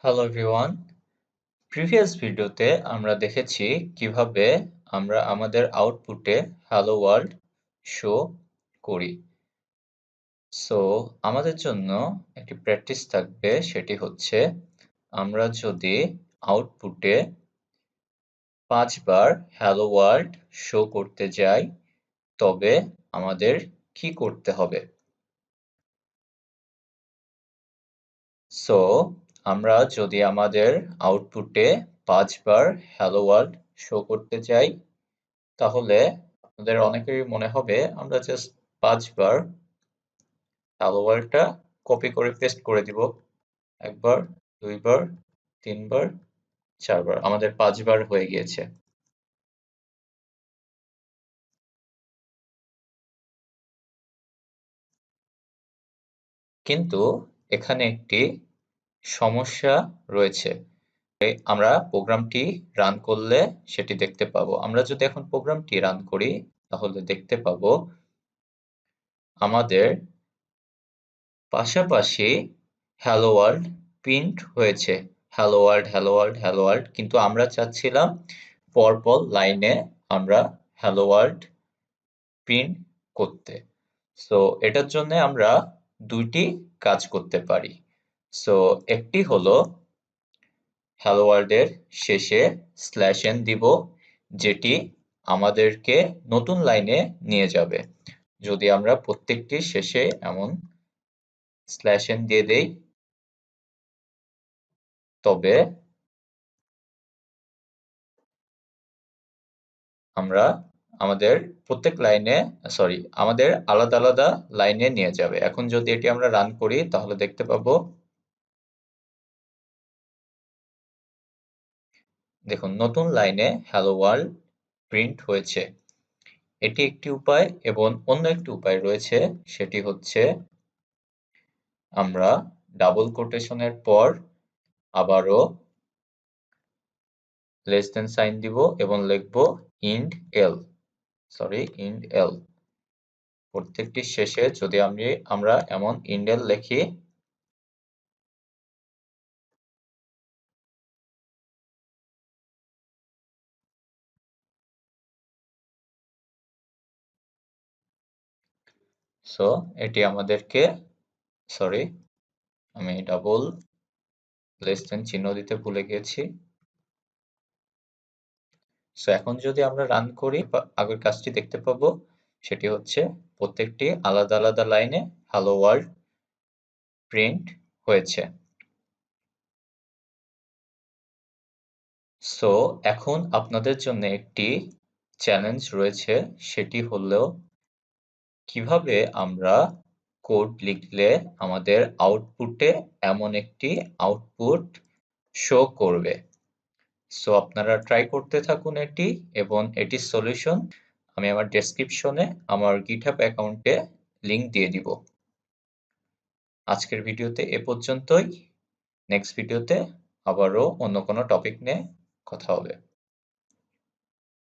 Hello everyone. Previous ভিডিওতে আমরা দেখেছি কিভাবে আমরা আমাদের আউটপুটে হ্যালো ওয়ার্ল্ড শো করি। সো আমাদের জন্য একটি প্র্যাকটিস থাকবে, সেটি হচ্ছে আমরা যদি আউটপুটে 5 বার হ্যালো ওয়ার্ল্ড শো করতে যাই তবে আমাদের কি করতে হবে। সো আমরা যদি আমাদের আউটপুটে 5 বার হ্যালো ওয়ার্ল্ড শো করতে চাই তাহলে আপনাদের অনেকেরই মনে হবে আমরা জাস্ট 5 বার হ্যালো ওয়ার্ল্ডটা কপি করে পেস্ট করে দিব। একবার, দুইবার, তিনবার, চারবার, আমাদের 5 বার হয়ে গিয়েছে। কিন্তু এখানে একটি সমস্যা রয়েছে। আমরা প্রোগ্রামটি রান করলে সেটি দেখতে পাবো। আমরা যদি এখন প্রোগ্রামটি রান করি তাহলে দেখতে পাবো আমাদের পাশাপাশি হ্যালো ওয়ার্ল্ড প্রিন্ট হয়েছে। Hello world, hello world, hello world, কিন্তু আমরা চাচ্ছিলাম পরপর লাইনে আমরা হ্যালো ওয়ার্ল্ড প্রিন্ট করতে। সো এটার জন্য আমরা দুইটি কাজ করতে পারি। সো একটি হলো হ্যালো ওয়ার্ল্ডের শেষে /n দিব, যেটি আমাদেরকে নতুন লাইনে নিয়ে যাবে। যদি আমরা প্রত্যেকটির শেষে এমন /n দিয়ে দেই তবে আমরা আমাদের প্রত্যেক লাইনে আমাদের আলাদা আলাদা লাইনে নিয়ে যাবে। এখন যদি এটি আমরা রান করি তাহলে দেখতে পাবো, দেখুন নতুন লাইনে হ্যালো ওয়ার্ল্ড প্রিন্ট হয়েছে। এটি একটি উপায়, এবং অন্য একটি উপায় রয়েছে, সেটি হচ্ছে আমরা ডাবল কোটেশনের পর আবারও লেস দেন সাইন দিব এবং লিখব ইন্ড এল। প্রত্যেকটির শেষে যদি আমরা এমন ইন্ড এল লিখি সো এটি আমাদেরকে আমি ডাবল লেস দেন চিহ্ন দিতে ভুলে গিয়েছি। সো এখন যদি আমরা রান করি আগের কাজটি দেখতে পাবো, সেটি হচ্ছে প্রত্যেকটি আলাদা আলাদা লাইনে হ্যালো ওয়ার্ল্ড প্রিন্ট হয়েছে। সো এখন আপনাদের জন্য একটি চ্যালেঞ্জ রয়েছে, সেটি হলো কিভাবে আমরা কোড লিখলে আমাদের আউটপুটে এমন একটি আউটপুট শো করবে। সো আপনারা ট্রাই করতে থাকুন এটি, এবং এটির সলিউশন আমি আমার ডেসক্রিপশনে আমার গিটহাব অ্যাকাউন্টে লিংক দিয়ে দিব। আজকের ভিডিওতে এ পর্যন্তই। নেক্সট ভিডিওতে আবারও অন্য কোনো টপিক নিয়ে কথা হবে।